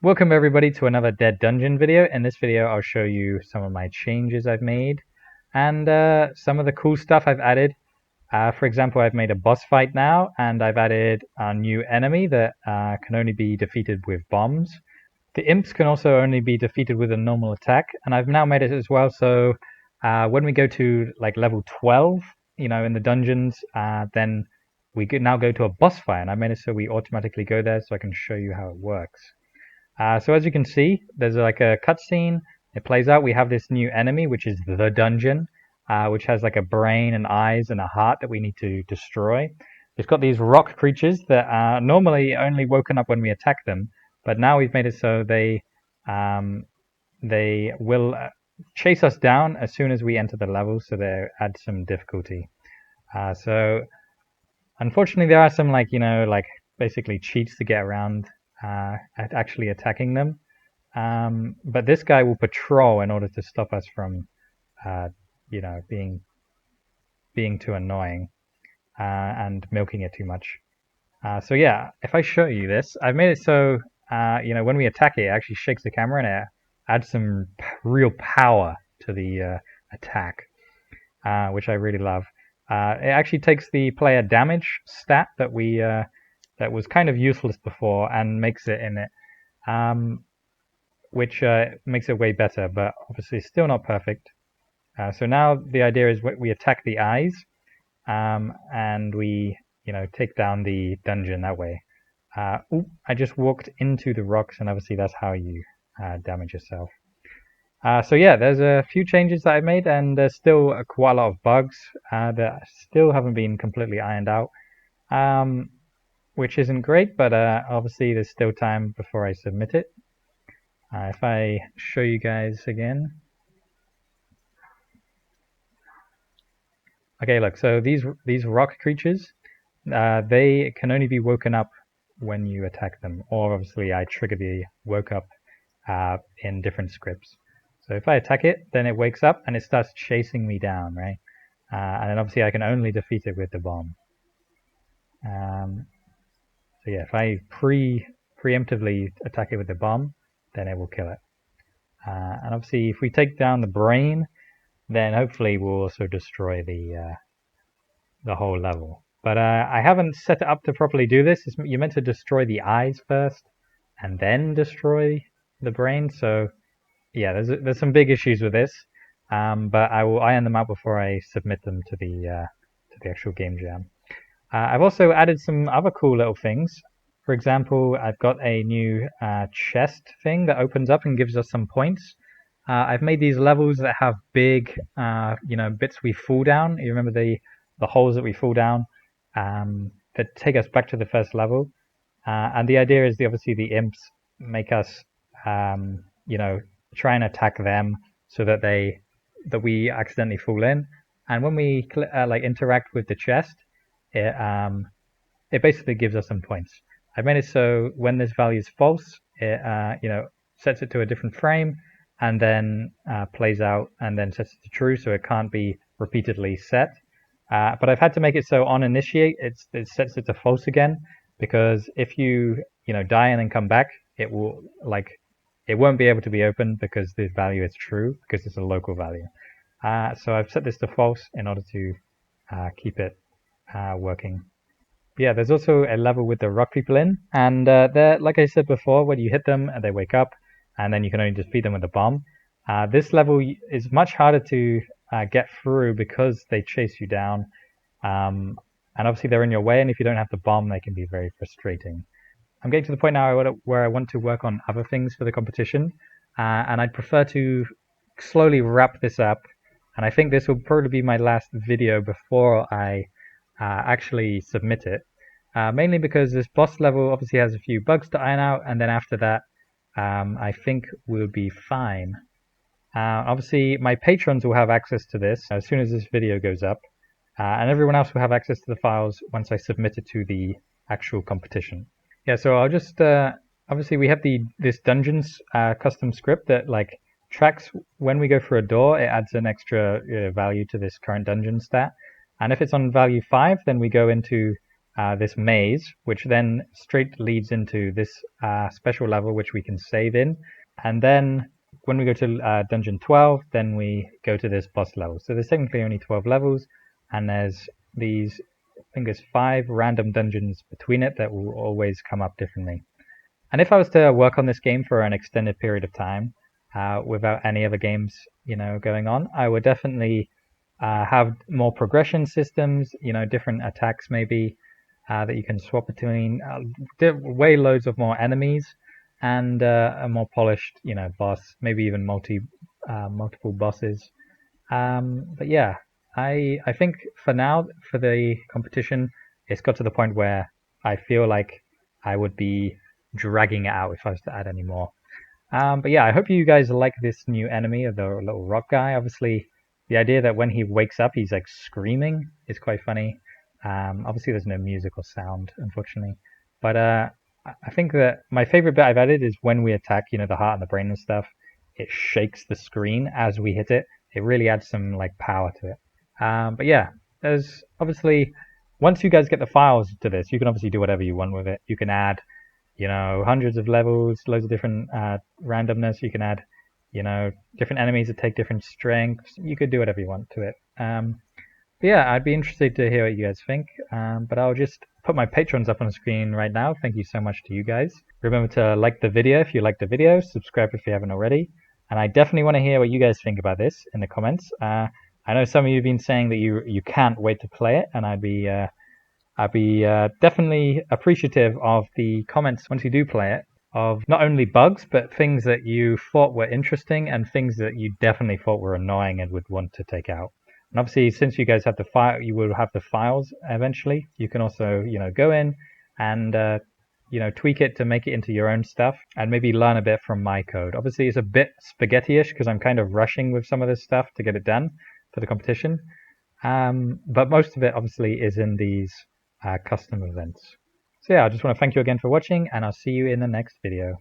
Welcome everybody to another Dead Dungeon video. In this video I'll show you some of my changes I've made and some of the cool stuff I've added. For example, I've made a boss fight now and I've added a new enemy that can only be defeated with bombs. The imps can also only be defeated with a normal attack, and I've now made it as well so when we go to like level 12, in the dungeons, then we could now go to a boss fight, and I made it so we automatically go there so I can show you how it works. So as you can see, there's like a cutscene. It plays out. We have this new enemy, which is the dungeon, which has like a brain and eyes and a heart that we need to destroy. It's got these rock creatures that are normally only woken up when we attack them, but now we've made it so they will chase us down as soon as we enter the level, so they add some difficulty. So unfortunately, there are some like basically cheats to get around at actually attacking them. But this guy will patrol in order to stop us from, being too annoying and milking it too much. So yeah, if I show you this, I've made it so, when we attack it, it actually shakes the camera and it adds some real power to the attack, which I really love. It actually takes the player damage stat that we that was kind of useless before and makes it in it, which makes it way better, but obviously still not perfect. So now the idea is we attack the eyes, and we take down the dungeon that way. I just walked into the rocks, and obviously that's how you damage yourself. So yeah, there's a few changes that I've made, and there's still quite a lot of bugs that still haven't been completely ironed out. Which isn't great, but obviously there's still time before I submit it. If I show you guys again. Okay, look, so these rock creatures, they can only be woken up when you attack them, or obviously I trigger the woke up in different scripts. So if I attack it, then it wakes up and it starts chasing me down, right? And then obviously I can only defeat it with the bomb. So yeah, if I preemptively attack it with the bomb, then it will kill it. And obviously, if we take down the brain, then hopefully we'll also destroy the whole level. But I haven't set it up to properly do this. You're meant to destroy the eyes first, and then destroy the brain. So yeah, there's some big issues with this. But I will iron them out before I submit them to the actual game jam. I've also added some other cool little things. For example, I've got a new chest thing that opens up and gives us some points. I've made these levels that have big, bits we fall down. You remember the holes that we fall down that take us back to the first level. And the idea is obviously the imps make us, try and attack them so that we accidentally fall in. And when we interact with the chest, it basically gives us some points. I've made it so when this value is false, it sets it to a different frame and then plays out and then sets it to true, so it can't be repeatedly set. But I've had to make it so on initiate it sets it to false again, because if you die and then come back, it won't be able to be opened because the value is true, because it's a local value. So I've set this to false in order to keep it working. Yeah, there's also a level with the rock people in, and they're, like I said before, when you hit them, they wake up, and then you can only defeat them with a bomb. This level is much harder to get through because they chase you down, and obviously they're in your way, and if you don't have the bomb, they can be very frustrating. I'm getting to the point now where I want to work on other things for the competition, and I'd prefer to slowly wrap this up, and I think this will probably be my last video before I actually submit it, mainly because this boss level obviously has a few bugs to iron out, and then after that I think we'll be fine. Obviously my patrons will have access to this as soon as this video goes up, and everyone else will have access to the files once I submit it to the actual competition. Yeah, so I'll just obviously we have this dungeons custom script that tracks when we go through a door. It adds an extra value to this current dungeon stat. And if it's on value 5, then we go into this maze, which then straight leads into this special level, which we can save in. And then when we go to dungeon 12, then we go to this boss level. So there's technically only 12 levels, and there's these, I think there's 5 random dungeons between it that will always come up differently. And if I was to work on this game for an extended period of time, without any other games, going on, I would definitely have more progression systems, different attacks maybe that you can swap between, way loads of more enemies, and a more polished, boss, maybe even multiple bosses. But yeah, I think for now, for the competition, it's got to the point where I feel like I would be dragging it out if I was to add any more. But yeah, I hope you guys like this new enemy of the little rock guy. Obviously, the idea that when he wakes up, he's like screaming is quite funny. Obviously, there's no music or sound, unfortunately. But I think that my favorite bit I've added is when we attack, the heart and the brain and stuff. It shakes the screen as we hit it. It really adds some like power to it. But yeah, there's obviously once you guys get the files to this, you can obviously do whatever you want with it. You can add hundreds of levels, loads of different randomness. You can add, different enemies that take different strengths. You could do whatever you want to it. But yeah, I'd be interested to hear what you guys think. But I'll just put my patrons up on the screen right now. Thank you so much to you guys. Remember to like the video if you like the video, subscribe if you haven't already. And I definitely want to hear what you guys think about this in the comments. I know some of you have been saying that you can't wait to play it, and I'd be definitely appreciative of the comments once you do play it, of not only bugs, but things that you thought were interesting and things that you definitely thought were annoying and would want to take out. And obviously, since you guys have the file, you will have the files eventually. You can also, go in and, tweak it to make it into your own stuff and maybe learn a bit from my code. Obviously, it's a bit spaghetti-ish because I'm kind of rushing with some of this stuff to get it done for the competition. But most of it obviously is in these custom events. So yeah, I just want to thank you again for watching, and I'll see you in the next video.